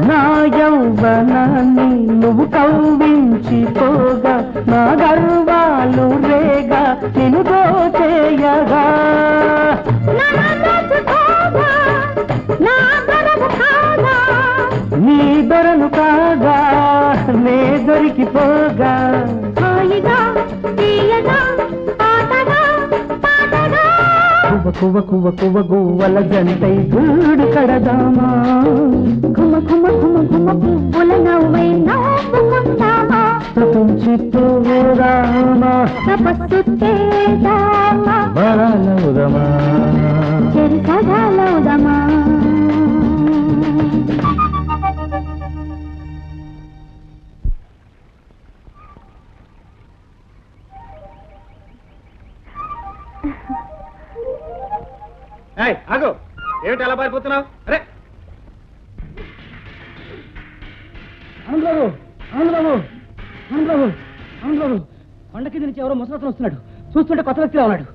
నా యౌవనాన్ని నువ్వు కవ్వించిపోగా నా గర్వాలు రేగా నిన్ను దోచేయగా నీ దొరను కాగా నే దొరికిపోగా కువ కువ కువ గువ్వల జంటై గూడు కడదామా కుమ కుమ కుమ కుమ పువ్వుల నవ్వై నవ్వుకుందామా తపించిపోరామా తపస్సు చేద్దామా బలాలవుదమా చెరి సగాలవుదమా ఆగు ఏమిటి ఎలా పారిపోతున్నావు? అరే ఆనందబాబు ఆనందబాబు ఆనందబాబు ఆనందబాబు కొండ కింద నుంచి ఎవరో ముసలతను వస్తున్నాడు. చూస్తుంటే కొత్త వ్యక్తిలా ఉన్నాడు.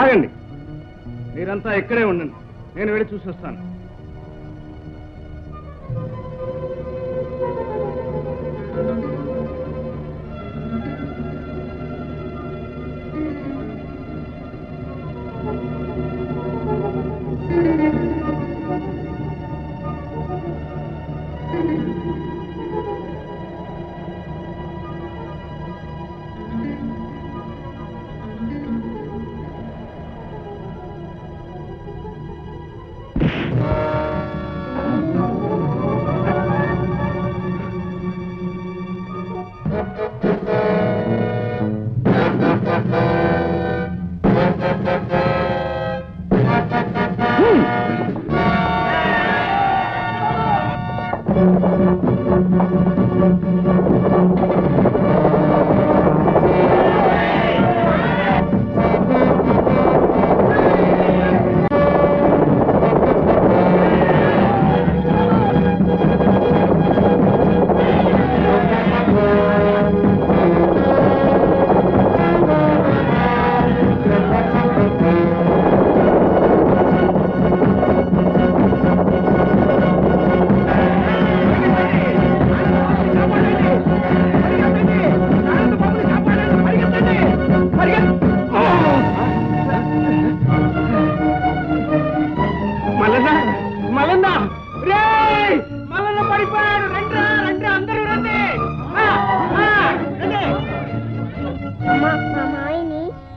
ఆగండి, మీరంతా ఇక్కడే ఉండండి, నేను వెళ్ళి చూసి వస్తాను.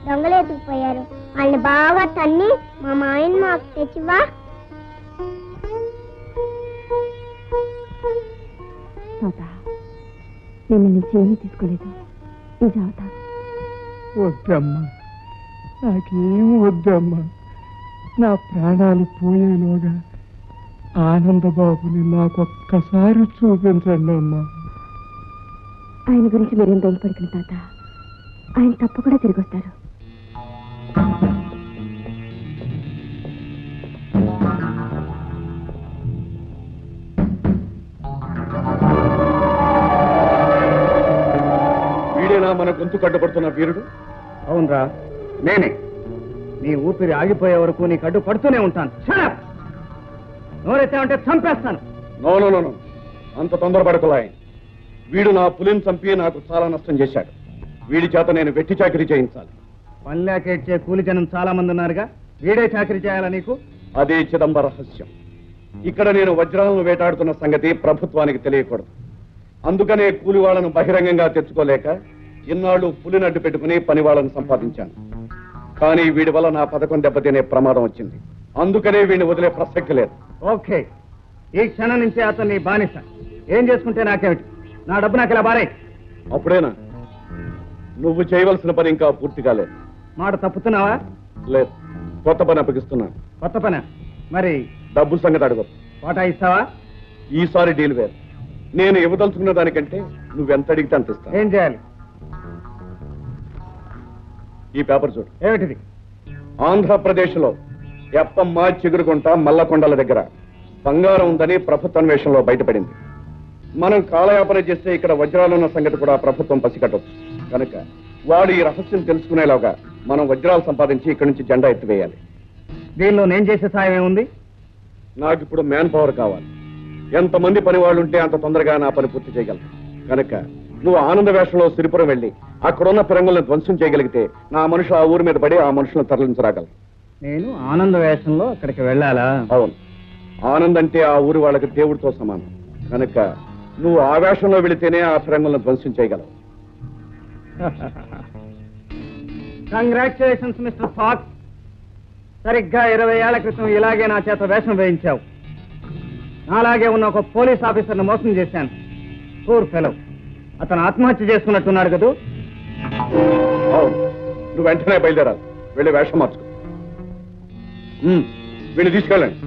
దొంగలేదుకుపోయారు. వాళ్ళని బాగా తన్ని మా మాయని మాకు తెచ్చివా. నిన్న నుంచి ఏమీ తీసుకోలేదు. నిజావుతా వద్దమ్మా, నాకేం వద్దమ్మా. నా ప్రాణాలు పోయేలోగా ఆనందబాబుని నాకొక్కసారి చూపించండి అమ్మా. ఆయన గురించి మీరేం బయలుపడుకుని తాత, ఆయన తప్పకుండా తిరిగి వస్తారు. వీడేనా మన గొంతు కట్టుబడుతున్న వీరుడు? అవునరా, నేనే. నీ ఊపిరి ఆగిపోయే వరకు నీకు అడ్డు పడుతూనే ఉంటాను. నోరెత్తామంటే చంపేస్తాను. నో నో నో, అంత తొందరపడకులాయ్. వీడు నా పులిని చంపి నాకు చాలా నష్టం చేశాడు. వీడి చేత నేను వెట్టి చాకరీ చేయించాలి. పల్లెకేడ్చే కూలి జనం చాలా మంది ఉన్నారుగా, వీడే చాకరీ చేయాలా నీకు? అదే చిదంబర రహస్యం. ఇక్కడ నేను వజ్రాలను వేటాడుతున్న సంగతి ప్రభుత్వానికి తెలియకూడదు. అందుకనే కూలి వాళ్లను బహిరంగంగా తెచ్చుకోలేక ఇన్నాళ్ళు పులిని అడ్డు పెట్టుకుని పని వాళ్ళను సంపాదించాను. కానీ వీడి వల్ల నా పథకం దెబ్బతినే ప్రమాదం వచ్చింది. అందుకనే వీడిని వదిలే ప్రసక్తి లేదు. ఓకే, ఈ క్షణం నుంచి అతన్ని బానిస. ఏం చేసుకుంటే నాకేమిటి? నా డబ్బు నాకు ఇలా బారే. అప్పుడేనా? నువ్వు చేయవలసిన పని ఇంకా పూర్తి కాలేదు. మాట తప్పుతున్నావా? లేదు, కొత్త పని అప్పగిస్తున్నాను. కొత్త పని? మరి డబ్బు సంగతి అడగదు. వాటా ఇస్తావా? ఈసారి డీల్ వేరు. నేను ఇవ్వదలుచుకున్న దానికంటే నువ్వెంత అడిగితే అంత ఇస్తా. ఏం చేయాలి? ఈ పేపర్ చూడు. ఏమిటిది? ఆంధ్రప్రదేశ్ లో ఎప్పమ్మ చిగురుకుంట మల్లకొండల దగ్గర బంగారం ఉందని ప్రభుత్వ అన్వేషణలో బయటపడింది. మనం కాలయాపన చేస్తే ఇక్కడ వజ్రాలున్న సంగతి కూడా ప్రభుత్వం పసిగట్టవచ్చు. కనుక వాడు ఈ రహస్యం తెలుసుకునేలాగా మనం వజ్రాలు సంపాదించి ఇక్కడి నుంచి జెండా ఎత్తివేయాలి. దీనిలో నేను చేసే సాయం ఏముంది? నాకు ఇప్పుడు మ్యాన్ పవర్ కావాలి. ఎంతమంది పని వాళ్ళు ఉంటే అంత తొందరగా నా పని పూర్తి చేయగలను. కనుక నువ్వు ఆనంద వేషంలో సిరిపురం వెళ్ళి అక్కడున్న పిరంగులను ధ్వంసం చేయగలిగితే నా మనుషులు ఆ ఊరి మీద పడి ఆ మనుషులను తరలించరాగలరు. నేను ఆనంద వేషంలో అక్కడికి వెళ్ళాలా? అవును. ఆనంద్ అంటే ఆ ఊరి వాళ్ళకి దేవుడితో సమానం. కనుక నువ్వు ఆ వేషంలో వెళితేనే ఆ ఫిరంగులను ధ్వంసం చేయగలవు. Congratulations mister Fox. సరిగ్గా 20 ఏళ్ల క్రితం ఇలాగే నా చేత వేషం వేయించావు. నాలాగే ఉన్న ఒక పోలీస్ ఆఫీసర్ని మోసం చేశాను. Poor fellow. అతను ఆత్మహత్య చేసుకున్నట్టున్నాడు కదూ? అవును. నువ్వు వెంటనే బయలుదేరాలి. వెళ్ళి వేషం మార్చుకో. వీళ్ళు తీసుకెళ్ళండి.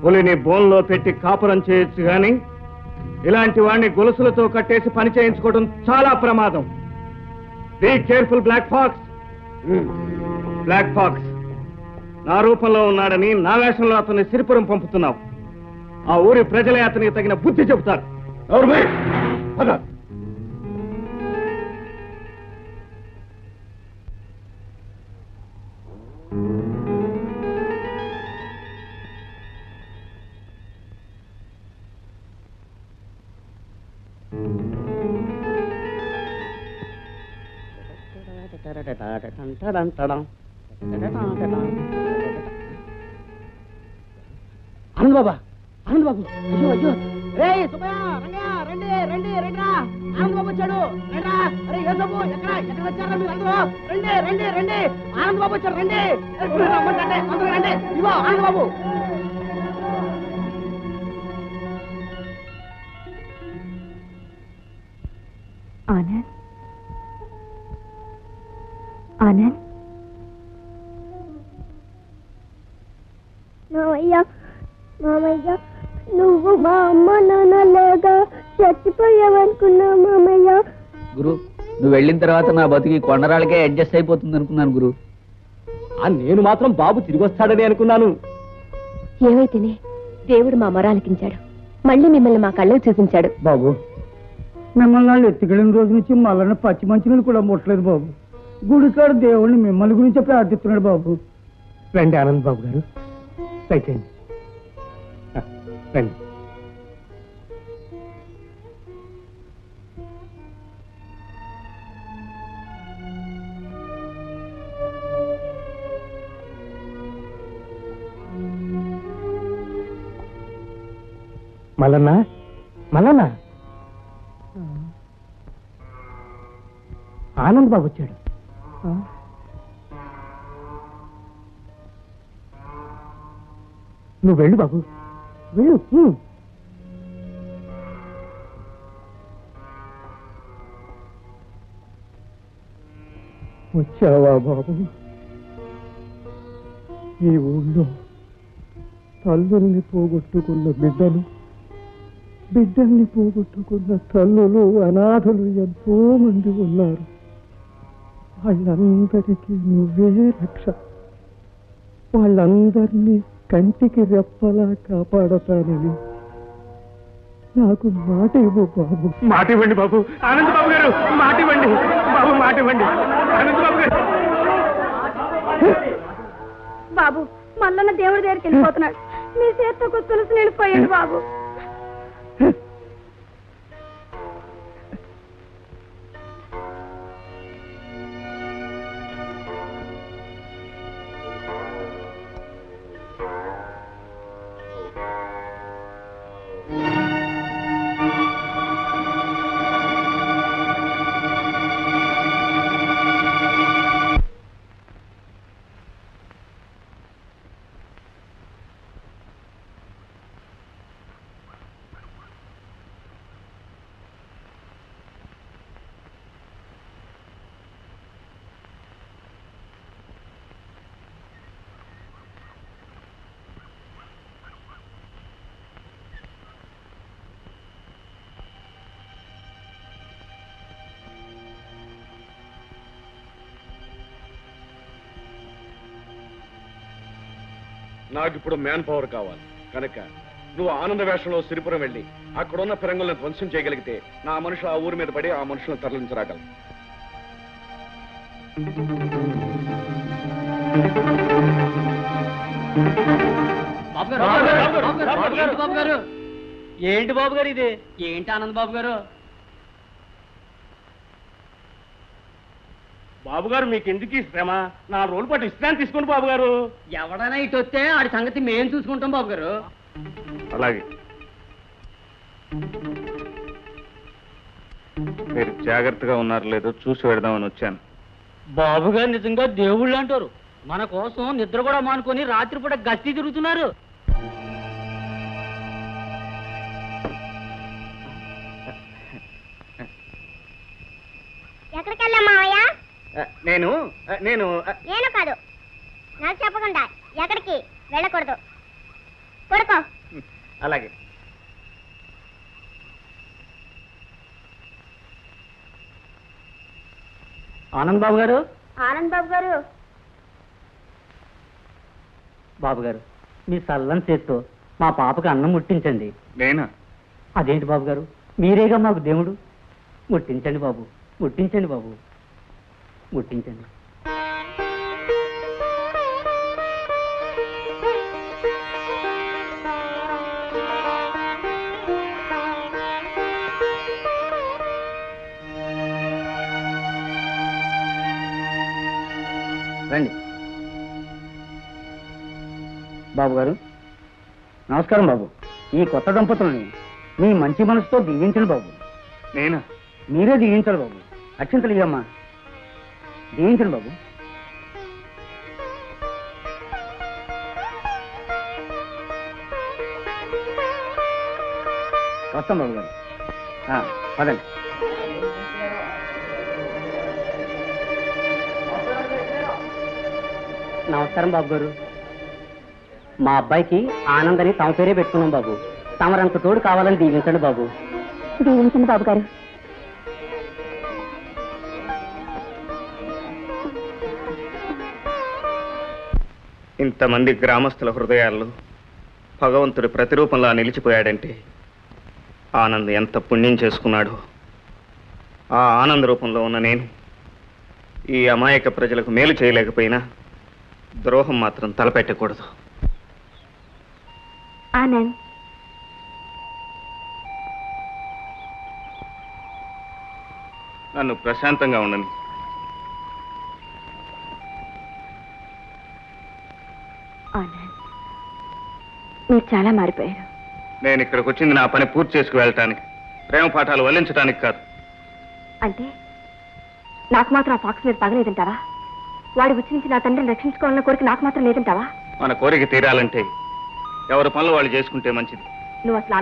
పులిని బోన్లో పెట్టి కాపురం చేయొచ్చు గాని ఇలాంటి వాడిని గొలుసులతో కట్టేసి పని చేయించుకోవడం చాలా ప్రమాదం. Be careful Black Fox. Black Fox నా రూపంలో ఉన్నాడని నా వేషంలో అతన్ని సిరిపురం పంపుతున్నావు. ఆ ఊరి ప్రజలే అతనికి తగిన బుద్ధి చెబుతారు. ఆనంద్ బాబా, ఆనంద్ బాబు, అయ్యో అయ్యో, రే సుబ్బయ్య, రంగా, రండి రండి రండి రా, ఆనంద్ బాబు వచ్చాడు, రండి. అరే యేసబ్బు, ఎక్కడ ఎక్కడ వచ్చారా మీరు అందరూ? రండి రండి రండి, ఆనంద్ బాబు వచ్చారు, రండి. రమ్మంటే అందరూ రండి. ఇగో ఆనంద్ బాబు. ఆనంద్, ఆనంద్, మామయ్య మామయ్య, నువ్వు మా అమ్మ నాన్న లేగా చచ్చిపోయావనుకున్నా మామయ్య. గురు, నువ్వు వెళ్ళిన తర్వాత నా బతికి కొండరాళ్ళకే అడ్జస్ట్ అయిపోతుంది అనుకున్నాను గురు. నేను మాత్రం బాబు తిరిగి వస్తాడని అనుకున్నాను. ఏమైతేనే దేవుడు మా మొరాలకించాడు. మళ్ళీ మిమ్మల్ని మా కళ్ళకు చూపించాడు. బాబు, మిమ్మల్ని వాళ్ళు ఎత్తుకెళ్ళిన రోజు నుంచి మళ్ళీ పచ్చి మంచినీళ్ళు కూడా ముట్టలేదు బాబు. గుడికాడు దేవుడిని మిమ్మల్ని గురించి ప్రార్థిస్తున్నాడు బాబు. రండి ఆనంద్ బాబు గారు, దయచేయండి రండి. మల్లన్న, మల్లన్న, ఆనంద్ బాబు వచ్చాడు. నువ్వు వెళ్ళు బాబు, వెళ్ళు. వచ్చావా బాబు? ఈ ఊళ్ళో తల్లుల్ని పోగొట్టుకున్న బిడ్డలు, బిడ్డల్ని పోగొట్టుకున్న తల్లులు, అనాథలు ఎంతో మంది ఉన్నారు. వాళ్ళందరికీ నువ్వే రక్ష. వాళ్ళందరినీ కంటికి రెప్పలా కాపాడతానని నాకు మాట ఇవ్వు బాబు. మాట ఇవ్వండి బాబు. ఆనంద్ బాబు గారు, మాట ఇవ్వండి బాబు, మాట ఇవ్వండి. ఆనంద్ బాబు గారు. బాబు, మల్లన్న దేవుడి దగ్గరికి వెళ్ళిపోతున్నాడు. మీ చేతితో తులసి వెళ్ళిపోయాడు బాబు. నాకు ఇప్పుడు మ్యాన్ పవర్ కావాలి కనుక నువ్వు ఆనంద వేషంలో సిరిపురం వెళ్ళి అక్కడున్న ఫిరంగులను ధ్వంసం చేయగలిగితే నా మనుషులు ఆ ఊరి మీద పడి ఆ మనుషులను తరలించరాగలరు. ఏంటి బాబు గారు ఇది? ఏంటి ఆనంద్ బాబు గారు? బాబు గారు మీకు ఎందుకు ఈ శ్రమ? నా రోజు పాటు విశ్రాంతి తీసుకోండి బాబు గారు. ఎవడైనా ఇటు వస్తే ఆడి సంగతి మేం చూసుకుంటాం బాబు గారు. అలాగే మీరు జాగ్రత్తగా ఉన్నారు లేదో చూసి పెడదామని వచ్చాను. బాబు గారు నిజంగా దేవుళ్ళు అంటారు. మన కోసం నిద్ర కూడా మానుకొని రాత్రిపూట గస్తీ తిరుగుతున్నారు. ఎక్కడికి వెళ్ళా మావయ్య? నేను నేను కాదు, నాకు చెప్పకుండా ఎక్కడికి వెళ్ళకూడదు. పడుకో. అలాగే ఆనంద్ బాబు గారు, ఆనంద్ బాబు గారు, బాబు గారు మీ సల్లని చేత్తో మా పాపకి అన్నం ముట్టించండి. నేనా? అదేంటి బాబు గారు, మీరేగా మాకు దేవుడు. ముట్టించండి బాబు, ముట్టించండి బాబు, ముట్టించండి. రండి బాబు గారు. నమస్కారం బాబు. ఈ కొత్త దంపతులని మీ మంచి మనసుతో దీవించండి బాబు. నేనా? మీరే దీవించాలి బాబు. అక్షంతలు ఇయ్యమ్మా, దీవించండి బాబు. వస్తాం బాబు గారు. పదండి. నమస్కారం బాబు గారు. మా అబ్బాయికి ఆనందని తమ పేరే పెట్టుకున్నాం బాబు. తమరంత తోడు కావాలని దీవించండి బాబు. దీవించండి బాబు గారు. ఇంతమంది గ్రామస్తుల హృదయాల్లో భగవంతుడి ప్రతిరూపంలా నిలిచిపోయాడంటే ఆనంద్ ఎంత పుణ్యం చేసుకున్నాడు. ఆ ఆనంద రూపంలో ఉన్న నేను ఈ అమాయక ప్రజలకు మేలు చేయలేకపోయినా ద్రోహం మాత్రం తలపెట్టకూడదు. ఆనంద్, నన్ను ప్రశాంతంగా ఉండని. ఆనంద్, మీరు చాలా మారిపోయారు. నేను ఇక్కడికి వచ్చింది నా పని పూర్తి చేసుకు వెళ్ళటానికి, ప్రేమ పాఠాలు వల్లించడానికి కాదు. అంటే నాకు మాత్రం ఆ ఫాక్స్ మీద పగలేదంటావా? వాడి ఉచ్చి నుంచి నా తండ్రిని రక్షించుకోవాలన్న కోరిక నాకు మాత్రం లేదంటావా? మన కోరిక తీరాలంటే ఎవరి పనులు వాళ్ళు చేసుకుంటే మంచిది. నువ్వు అసలు